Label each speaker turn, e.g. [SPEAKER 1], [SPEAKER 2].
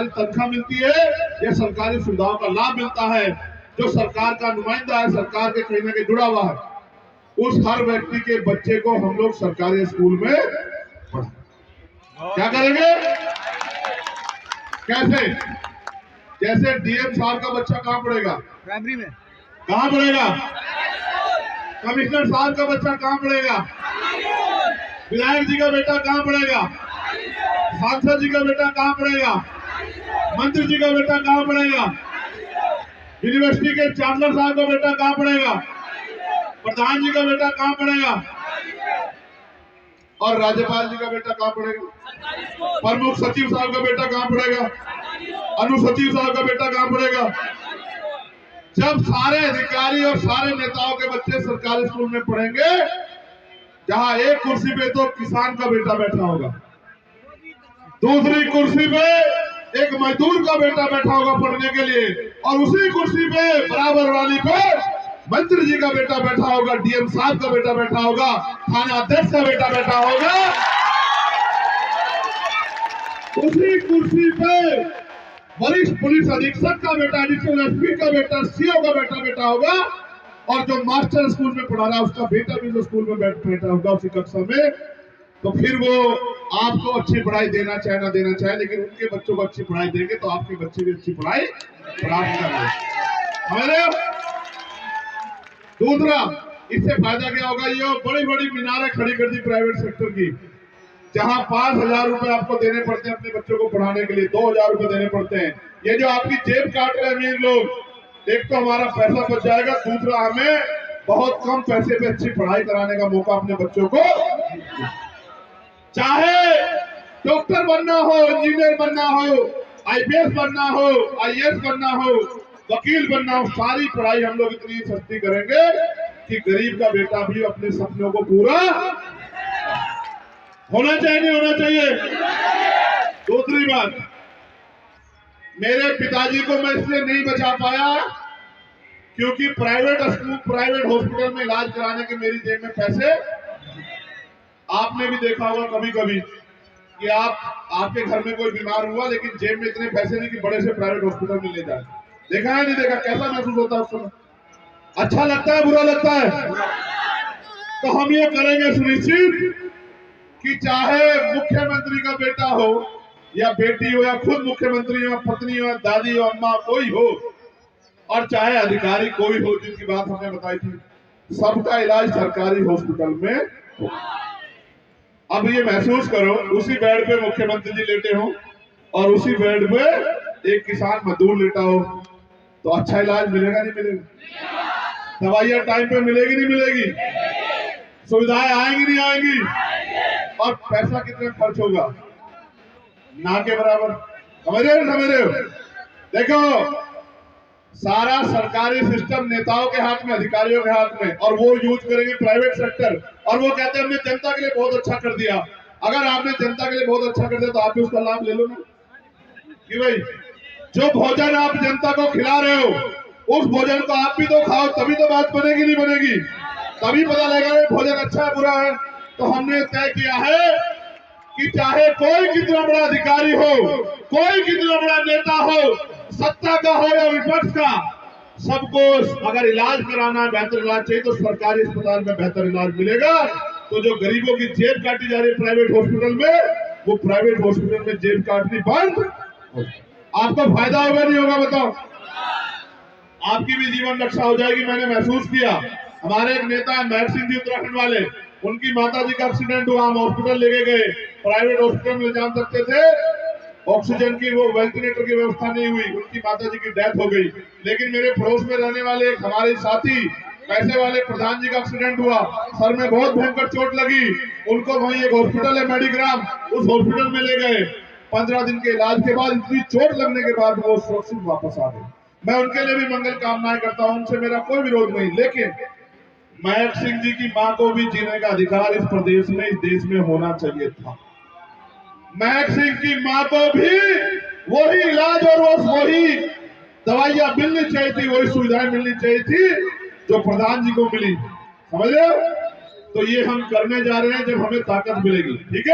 [SPEAKER 1] सरकारी तनख्वाह मिलती है या सरकारी सुविधाओं का लाभ मिलता है, जो सरकार का नुमाइंदा है, सरकार के कहीं ना कहीं जुड़ा हुआ है, उस हर व्यक्ति के बच्चे को हम लोग सरकारी स्कूल में क्या करेंगे? कैसे? जैसे डीएम साहब का बच्चा कहाँ पढ़ेगा?
[SPEAKER 2] प्राइमरी में।
[SPEAKER 1] कहाँ पढ़ेगा? कमिश्नर साहब का बच्चा कहाँ पढ़ेगा? विधायक जी का बेटा कहाँ पढ़ेगा? सांसद जी का बेटा कहाँ पढ़ेगा? मंत्री जी का बेटा कहाँ पढ़ेगा? यूनिवर्सिटी के चांसलर साहब का बेटा कहाँ पढ़ेगा? प्रधान जी का बेटा कहाँ पढ़ेगा? और राज्यपाल जी का बेटा कहाँ पढ़ेगा? प्रमुख सचिव साहब का बेटा कहाँ पढ़ेगा? अनुसचिव साहब का बेटा कहाँ पढ़ेगा? जब सारे अधिकारी और सारे नेताओं के बच्चे सरकारी स्कूल में पढ़ेंगे, जहां एक कुर्सी पे तो किसान का बेटा बैठा होगा, दूसरी कुर्सी पे एक मजदूर का बेटा बैठा होगा पढ़ने के लिए, और उसी कुर्सी पे बराबर वाली पे मंत्री जी का बेटा बैठा होगा, डीएम साहब का बेटा बैठा होगा, थाना अध्यक्ष का बेटा बैठा होगा। उसी कुर्सी पे वरिष्ठ पुलिस अधीक्षक का बेटा, एडिशनल एसपी का बेटा, सीओ का बेटा होगा, और जो मास्टर स्कूल में पढ़ा रहा है उसका बेटा भी जो स्कूल में बैठा होगा उसी कक्षा में। तो फिर वो आपको अच्छी पढ़ाई देना चाहे ना देना चाहे, लेकिन उनके बच्चों को अच्छी पढ़ाई देंगे तो आपके बच्चे भी अच्छी पढ़ाई प्राप्त करेंगे। दूसरा, इससे फायदा क्या होगा? ये बड़ी बड़ी मीनारें खड़ी कर दी प्राइवेट सेक्टर की, जहां 5,000 रुपए आपको देने पड़ते हैं अपने बच्चों को पढ़ाने के लिए, 2,000 रुपए देने पड़ते हैं। ये जो आपकी जेब काट रहे हैं अमीर लोग, एक तो हमारा पैसा बच जाएगा, दूसरा हमें बहुत कम पैसे पे अच्छी पढ़ाई कराने का मौका अपने बच्चों को। चाहे डॉक्टर बनना हो, इंजीनियर बनना हो, आईपीएस बनना हो, आईएएस बनना हो, वकील बनना हो, सारी पढ़ाई हम लोग इतनी सस्ती करेंगे कि गरीब का बेटा भी अपने सपनों को पूरा होना चाहिए, नहीं होना चाहिए। दूसरी बात, मेरे पिताजी को मैं इसलिए नहीं बचा पाया क्योंकि प्राइवेट स्कूल, प्राइवेट हॉस्पिटल में इलाज कराने के मेरी जेब में पैसे। आपने भी देखा होगा कभी कभी कि आपके घर में कोई बीमार हुआ लेकिन जेब में इतने पैसे नहीं कि बड़े से प्राइवेट हॉस्पिटल में ले जाए। देखा है नहीं देखा? कैसा महसूस होता है उस समय? अच्छा लगता है, बुरा लगता है? तो हम ये करेंगे सुनिश्चित कि चाहे मुख्यमंत्री का बेटा हो या बेटी हो, या खुद मुख्यमंत्री हो, पत्नी हो, दादी हो, अम्मा कोई हो, और चाहे अधिकारी कोई हो, जिनकी बात हमने बताई थी, सबका इलाज सरकारी हॉस्पिटल में हो। अब ये महसूस करो, उसी बेड पे मुख्यमंत्री जी लेटे हो और उसी बेड पे एक किसान मजदूर लेटा हो, तो अच्छा इलाज मिलेगा नहीं मिलेगा? दवाइयां टाइम पे मिलेगी नहीं मिलेगी? सुविधाएं आएंगी नहीं आएंगी? और पैसा कितना खर्च होगा? ना के बराबर। समझ रहे हो? देखो, सारा सरकारी सिस्टम नेताओं के हाथ में, अधिकारियों के हाथ में, और वो यूज करेंगे प्राइवेट सेक्टर, और वो कहते हैं हमने जनता के लिए बहुत अच्छा कर दिया। अगर आपने जनता के लिए बहुत अच्छा कर दिया तो आप भी उसका लाभ ले लो ना, कि भाई जो भोजन आप जनता को खिला रहे हो उस भोजन को आप भी तो खाओ, तभी तो बात बनेगी, नहीं बनेगी? तभी पता लगेगा भोजन अच्छा है बुरा है। तो हमने तय किया है कि चाहे कोई कितना बड़ा अधिकारी हो, कोई कितना बड़ा नेता हो, सत्ता का हो या विपक्ष का, सबको अगर इलाज कराना है, बेहतर इलाज चाहिए, तो सरकारी अस्पताल में बेहतर इलाज मिलेगा। तो जो गरीबों की जेब काटी जा रही है प्राइवेट हॉस्पिटल में, वो प्राइवेट हॉस्पिटल में जेब काटनी बंद। आपको फायदा होगा नहीं होगा बताओ? आपकी भी जीवन रक्षा हो जाएगी। मैंने महसूस किया, हमारे एक नेता है महर सिंह जी, उत्तराखंड वाले, उनकी माता जी का एक्सीडेंट हुआ, हम हॉस्पिटल लेके गए, प्राइवेट हॉस्पिटल में ले जा सकते थे, ऑक्सीजन की, वो वेंटिलेटर की व्यवस्था नहीं हुई, उनकी माता जी की डेथ हो गई। लेकिन मेरे पड़ोस में रहने वाले एक हमारे साथी पैसे वाले प्रधान जी का एक्सीडेंट हुआ, सर में बहुत भयंकर चोट लगी, उनको वहीं एक हॉस्पिटल है मेडिग्राम, उस हॉस्पिटल में ले गए। 15 दिन के इलाज के बाद, इतनी चोट लगने के बाद वो सुरक्षित वापस आ गए। मैं उनके लिए भी मंगल कामनाएं करता हूं, उनसे मेरा कोई विरोध नहीं, लेकिन महर सिंह जी की मां को भी जीने का अधिकार इस प्रदेश में, इस देश में होना चाहिए था। महर सिंह की मां को भी वही इलाज और वही दवाइयां मिलनी चाहिए थी, वही सुविधाएं मिलनी चाहिए थी जो प्रधान जी को मिली। समझ रहे हो? तो ये हम करने जा रहे हैं जब हमें ताकत मिलेगी। ठीक है।